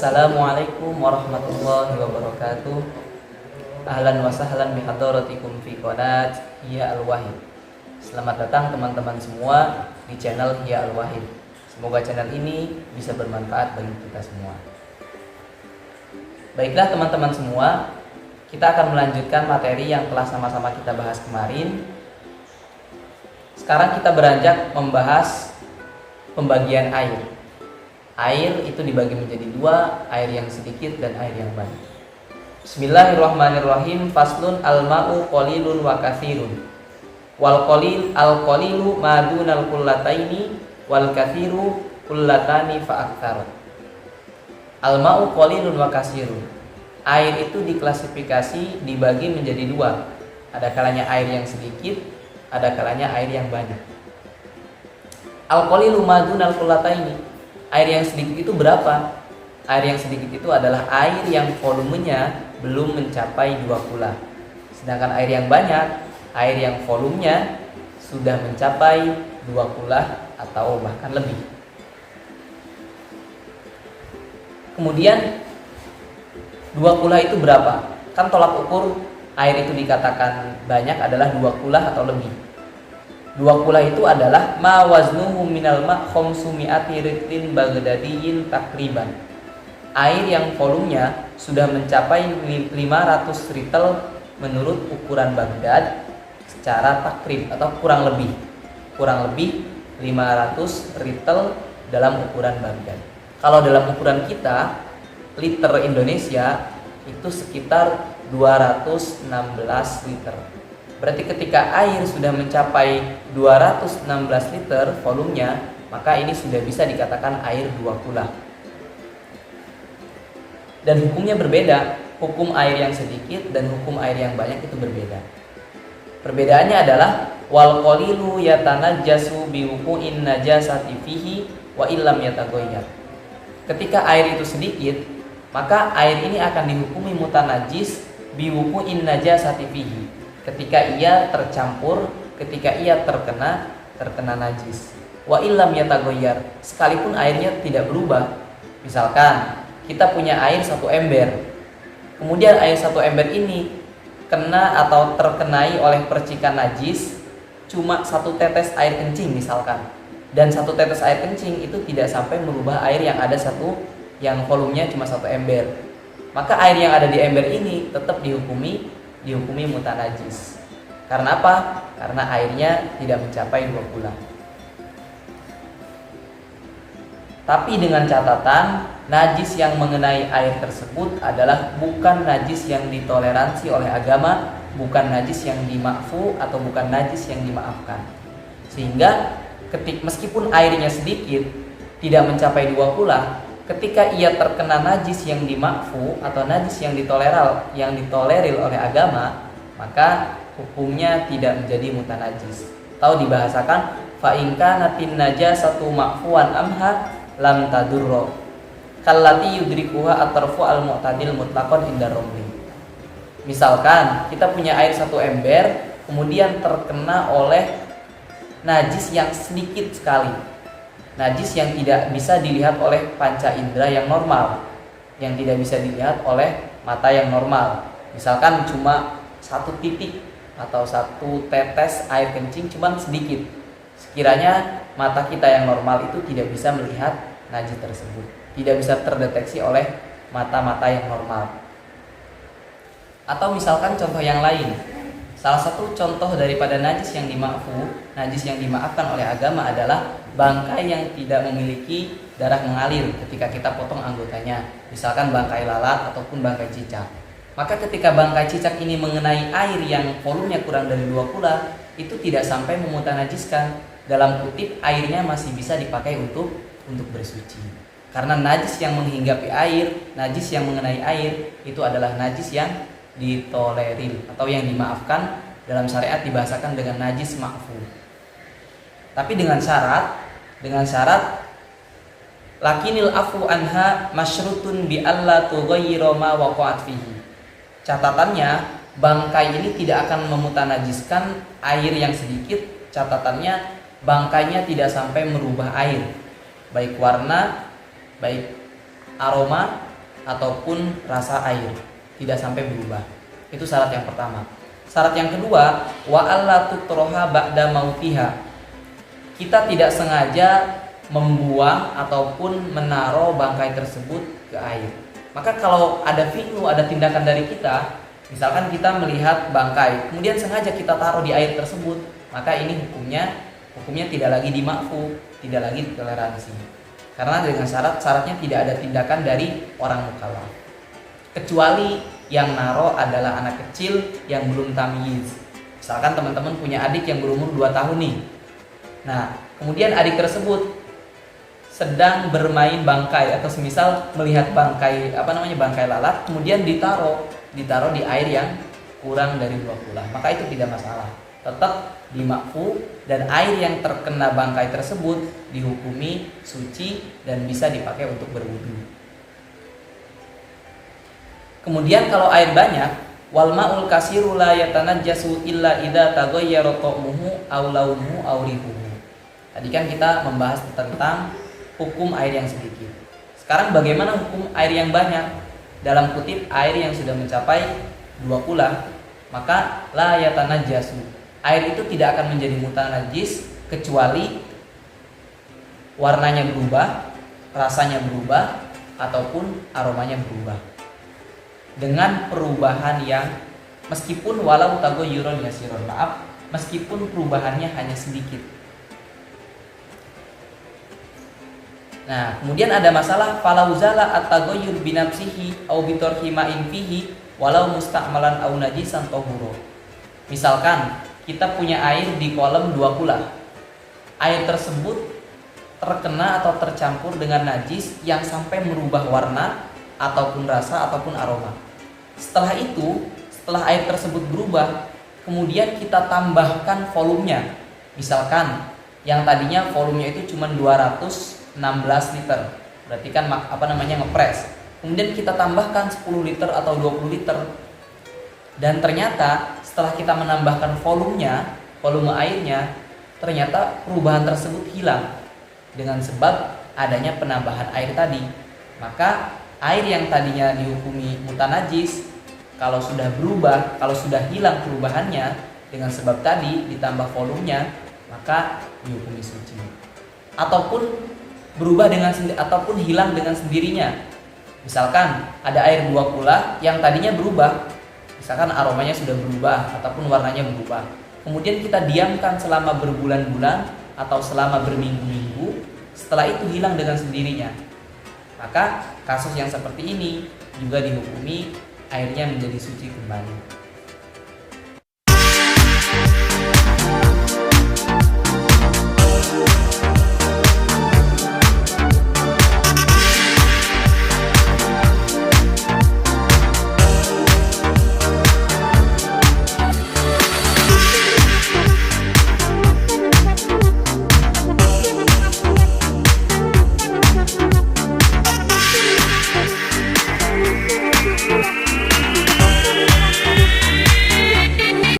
Assalamualaikum warahmatullahi wabarakatuh. Ahlan wa sahlan bihadaratikum fi qanat Hiya Al-Wahid. Selamat datang teman-teman semua di channel Hiya Al-Wahid. Semoga channel ini bisa bermanfaat bagi kita semua. Baiklah teman-teman semua, kita akan melanjutkan materi yang telah sama-sama kita bahas kemarin. Sekarang kita beranjak membahas pembagian air. Air itu dibagi menjadi dua, air yang sedikit dan air yang banyak. Bismillahirrahmanirrahim. Faslun al-ma'u qalilun wa katsirun. Wal qalil al-qalilu ma dunal qullataini wal katsiru qullatani fa aktsar. Al-ma'u qalilun wa katsirun. Air itu diklasifikasi dibagi menjadi dua. Ada kalanya air yang sedikit, ada kalanya air yang banyak. Al-qalilu ma dunal qullataini. Air yang sedikit itu berapa? Air yang sedikit itu adalah air yang volumenya belum mencapai 2 kula. Sedangkan air yang banyak, air yang volumenya sudah mencapai 2 kula atau bahkan lebih. Kemudian 2 kula itu berapa? Kan tolak ukur air itu dikatakan banyak adalah 2 kula atau lebih. 2 kula itu adalah ma waznuhu minal ma' khamsumi'ati ritlin baghdadiyin takriban. Air yang volumenya sudah mencapai 500 ritel menurut ukuran Baghdad secara takrib atau kurang lebih 500 ritel dalam ukuran Baghdad. Kalau dalam ukuran kita, liter Indonesia itu sekitar 216 liter. Berarti ketika air sudah mencapai 216 liter volumenya, maka ini sudah bisa dikatakan air 2 kula. Dan hukumnya berbeda. Hukum air yang sedikit dan hukum air yang banyak itu berbeda. Perbedaannya adalah wal qalilu yatanajjasu bi wuqu'in najasati fihi wa illam yataghayyar. Ketika air itu sedikit, maka air ini akan dihukumi mutanajis bi wuqu'in najasati fihi. Ketika ia tercampur, ketika ia terkena najis. Wa illam yataghayyar, sekalipun airnya tidak berubah. Misalkan kita punya air 1 ember. Kemudian air 1 ember ini kena atau terkenai oleh percikan najis cuma 1 tetes air kencing misalkan. Dan 1 tetes air kencing itu tidak sampai merubah air yang ada yang volumenya cuma 1 ember. Maka air yang ada di ember ini tetap dihukumi mutanajis. Karena apa? Karena airnya tidak mencapai 2 kula. Tapi dengan catatan, najis yang mengenai air tersebut adalah bukan najis yang ditoleransi oleh agama, bukan najis yang dimakfu atau bukan najis yang dimaafkan. Sehingga meskipun airnya sedikit, tidak mencapai 2 kula, ketika ia terkena najis yang dimakfu atau najis yang ditolerir oleh agama, maka hukumnya tidak menjadi mutanajis. Atau dibahasakan fa in kanatin najasatu makfuan amha lam tadurra kallati yudrikuha atarfu al mu'tadil mutlaqan inda romli. Misalkan kita punya air 1 ember, kemudian terkena oleh najis yang sedikit sekali. Najis yang tidak bisa dilihat oleh panca indera yang normal, yang tidak bisa dilihat oleh mata yang normal. Misalkan cuma 1 titik atau 1 tetes air kencing cuma sedikit. Sekiranya mata kita yang normal itu tidak bisa melihat najis tersebut, tidak bisa terdeteksi oleh mata-mata yang normal. Atau misalkan contoh yang lain, salah satu contoh daripada najis yang dimaafkan oleh agama adalah bangkai yang tidak memiliki darah mengalir ketika kita potong anggotanya. Misalkan bangkai lalat ataupun bangkai cicak. Maka ketika bangkai cicak ini mengenai air yang volumenya kurang dari 2 kula, itu tidak sampai memutanajiskan. Dalam kutip, airnya masih bisa dipakai untuk bersuci. Karena najis yang menghinggapi air, najis yang mengenai air, itu adalah najis yang ditolerir atau yang dimaafkan. Dalam syariat dibahasakan dengan najis ma'fu. Tapi dengan syarat lakinil afu anha masyrutun bi alla tughayyira ma waqa'at fihi. Catatannya, bangkai ini tidak akan memutanajiskan air yang sedikit. Catatannya, bangkainya tidak sampai merubah air, baik warna, baik aroma, ataupun rasa air, tidak sampai berubah. Itu syarat yang pertama. Syarat yang kedua, wa alla tutroha ba'da mautiha. Kita tidak sengaja membuang ataupun menaruh bangkai tersebut ke air. Maka kalau ada fi'lu, ada tindakan dari kita, misalkan kita melihat bangkai, kemudian sengaja kita taruh di air tersebut, maka ini hukumnya tidak lagi dimakfu, tidak lagi ditoleransi. Karena dengan syaratnya tidak ada tindakan dari orang mukallaf. Kecuali yang naro adalah anak kecil yang belum tamyiz. Misalkan teman-teman punya adik yang berumur 2 tahun nih. Nah, kemudian adik tersebut sedang bermain bangkai atau semisal melihat bangkai bangkai lalat, kemudian ditaruh di air yang kurang dari 2 kula. Maka itu tidak masalah. Tetap dimakfu dan air yang terkena bangkai tersebut dihukumi suci dan bisa dipakai untuk berwudu. Kemudian kalau air banyak, wal ma'ul kasiru la yatanajjasu illa idza taghayyara ta'muhu aw launuhu aw rihuhu. Tadi kan kita membahas tentang hukum air yang sedikit. Sekarang bagaimana hukum air yang banyak? Dalam kutip air yang sudah mencapai 2 kula, maka la yatanajjasu. Air itu tidak akan menjadi mutanajis kecuali warnanya berubah, rasanya berubah, ataupun aromanya berubah. Dengan perubahan yang meskipun walau taghayyurun yasirun, meskipun perubahannya hanya sedikit. Nah, kemudian ada masalah falauzala at-taghayyur bi nafsihi aw bi tarhi ma'in fihi walau musta'malan aw najisan tahuru. Misalkan kita punya air di kolam 2 kula. Air tersebut terkena atau tercampur dengan najis yang sampai merubah warna ataupun rasa ataupun aroma. Setelah air tersebut berubah, kemudian kita tambahkan volumenya. Misalkan yang tadinya volumenya itu cuma 216 liter. Berarti kan ngepres. Kemudian kita tambahkan 10 liter atau 20 liter. Dan ternyata setelah kita menambahkan volume airnya, ternyata perubahan tersebut hilang dengan sebab adanya penambahan air tadi. Maka air yang tadinya dihukumi mutanajis, kalau sudah berubah, kalau sudah hilang perubahannya dengan sebab tadi ditambah volumenya, maka dihukumi suci. Ataupun berubah ataupun hilang dengan sendirinya. Misalkan ada air 2 kula yang tadinya berubah, misalkan aromanya sudah berubah ataupun warnanya berubah. Kemudian kita diamkan selama berbulan-bulan atau selama berminggu-minggu, setelah itu hilang dengan sendirinya. Maka kasus yang seperti ini juga dihukumi airnya menjadi suci kembali.